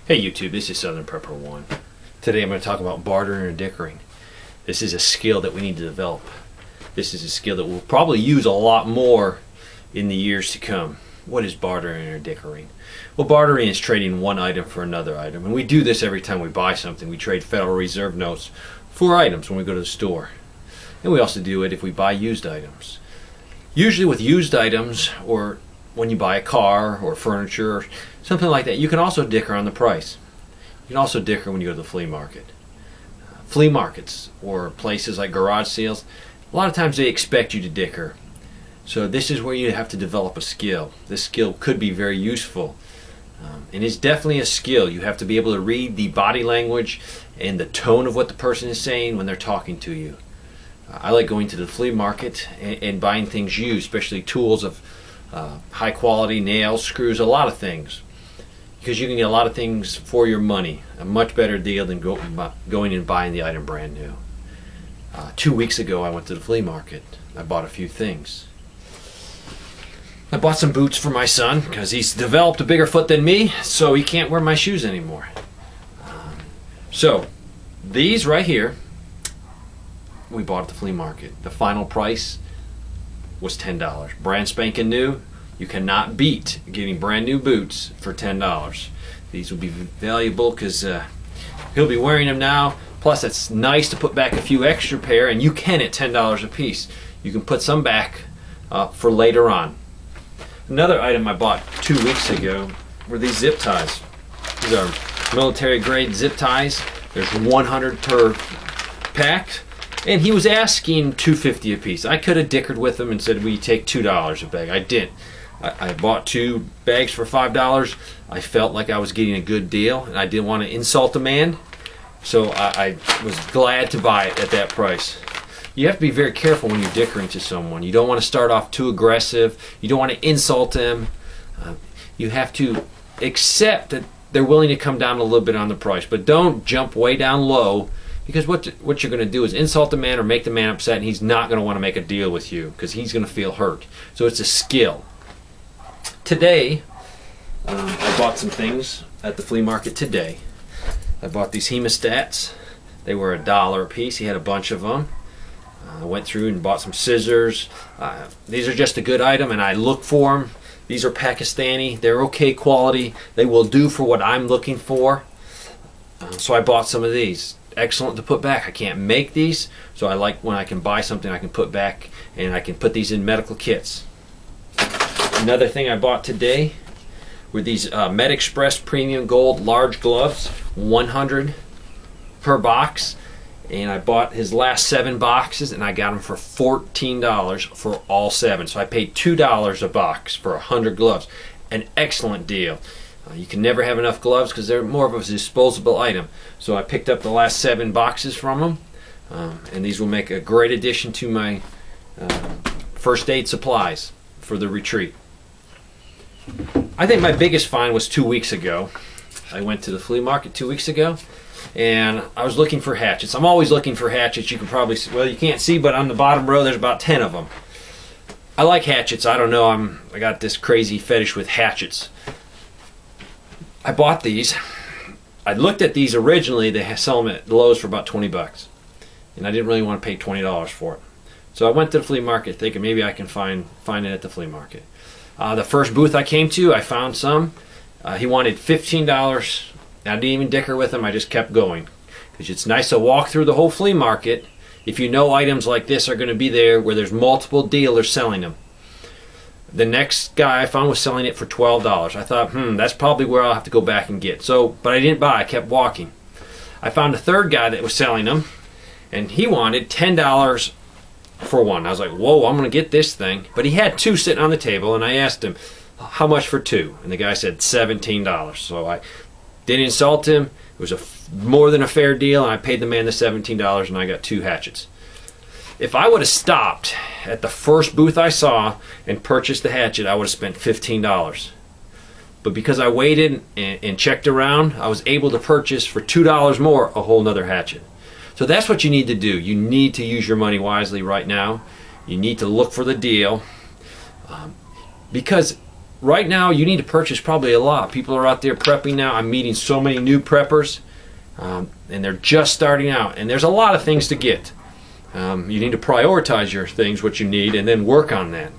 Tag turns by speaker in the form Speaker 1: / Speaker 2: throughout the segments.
Speaker 1: Hey YouTube, this is Southern Prepper 1. Today I'm going to talk about bartering or dickering. This is a skill that we need to develop. This is a skill that we'll probably use a lot more in the years to come. What is bartering or dickering? Well, bartering is trading one item for another item. And we do this every time we buy something. We trade Federal Reserve notes for items when we go to the store. And we also do it if we buy used items. Usually with used items, or when you buy a car or furniture or something like that, you can also dicker on the price. You can also dicker when you go to the flea market. Flea markets or places like garage sales, a lot of times they expect you to dicker. So this is where you have to develop a skill. This skill could be very useful. And it's definitely a skill. You have to be able to read the body language and the tone of what the person is saying when they're talking to you. I like going to the flea market and buying things used, especially tools of high quality, nails, screws, a lot of things, because you can get a lot of things for your money, a much better deal than going and buying the item brand new. 2 weeks ago I went to the flea market. I bought a few things. I bought some boots for my son because he's developed a bigger foot than me, so he can't wear my shoes anymore. So these right here we bought at the flea market. The final price was $10. Brand spanking new. You cannot beat getting brand new boots for $10. These will be valuable because he'll be wearing them now. Plus it's nice to put back a few extra pair, and you can at $10 a piece. You can put some back for later on. Another item I bought 2 weeks ago were these zip ties. These are military grade zip ties. There's 100 per pack. And he was asking $2.50 a piece. I could have dickered with him and said, "We take $2 a bag." I didn't. I bought 2 bags for $5. I felt like I was getting a good deal, and I didn't want to insult a man, so I was glad to buy it at that price. You have to be very careful when you're dickering to someone. You don't want to start off too aggressive. You don't want to insult them. You have to accept that they're willing to come down a little bit on the price, but don't jump way down low. Because what you're going to do is insult the man or make the man upset, and he's not going to want to make a deal with you because he's going to feel hurt. So it's a skill. Today, I bought some things at the flea market today. I bought these hemostats. They were $1 a piece. He had a bunch of them. I went through and bought some scissors. These are just a good item, and I look for them. These are Pakistani. They're okay quality. They will do for what I'm looking for. So I bought some of these. Excellent to put back. I can't make these, so I like when I can buy something I can put back, and I can put these in medical kits. Another thing I bought today were these Med Express Premium Gold large gloves, 100 per box, and I bought his last 7 boxes, and I got them for $14 for all 7. So I paid $2 a box for 100 gloves. An excellent deal. You can never have enough gloves because they're more of a disposable item. So I picked up the last 7 boxes from them, and these will make a great addition to my first aid supplies for the retreat. I think my biggest find was 2 weeks ago. I went to the flea market 2 weeks ago, and I was looking for hatchets. I'm always looking for hatchets. You can probably see, well, you can't see, but on the bottom row there's about 10 of them. I like hatchets. I don't know, I got this crazy fetish with hatchets. I bought these. I looked at these originally. They sell them at Lowe's for about 20 bucks, and I didn't really want to pay $20 for it. So I went to the flea market thinking maybe I can find it at the flea market. The first booth I came to, I found some. He wanted $15. I didn't even dicker with him. I just kept going because it's nice to walk through the whole flea market if you know items like this are going to be there where there's multiple dealers selling them. The next guy I found was selling it for $12. I thought, that's probably where I'll have to go back and get. But I didn't buy. I kept walking. I found a third guy that was selling them, and he wanted $10 for one. I was like, whoa, I'm going to get this thing. But he had 2 sitting on the table, and I asked him, how much for 2? And the guy said $17. So I didn't insult him. It was more than a fair deal, and I paid the man the $17, and I got 2 hatchets. If I would have stopped at the first booth I saw and purchased the hatchet, I would have spent $15. But because I waited and checked around, I was able to purchase for $2 more a whole nother hatchet. So that's what you need to do. You need to use your money wisely right now. You need to look for the deal. Because right now you need to purchase probably a lot. People are out there prepping now. I'm meeting so many new preppers, and they're just starting out, and there's a lot of things to get. You need to prioritize your things, what you need, and then work on that.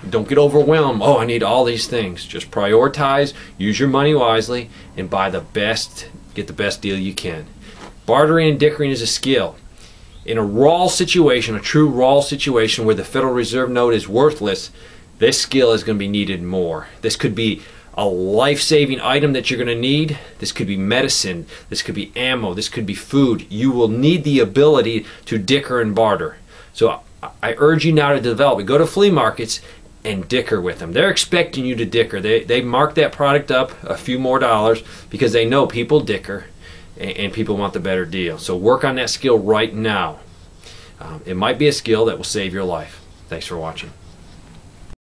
Speaker 1: Don't get overwhelmed. Oh, I need all these things. Just prioritize, use your money wisely, and buy the best, get the best deal you can. Bartering and dickering is a skill. In a WROL situation, a true WROL situation where the Federal Reserve note is worthless, this skill is going to be needed more. This could be a life-saving item that you're going to need. This could be medicine. This could be ammo. This could be food. You will need the ability to dicker and barter. So I urge you now to develop it. Go to flea markets and dicker with them. They're expecting you to dicker. They mark that product up a few more dollars because they know people dicker and people want the better deal. So work on that skill right now. It might be a skill that will save your life. Thanks for watching.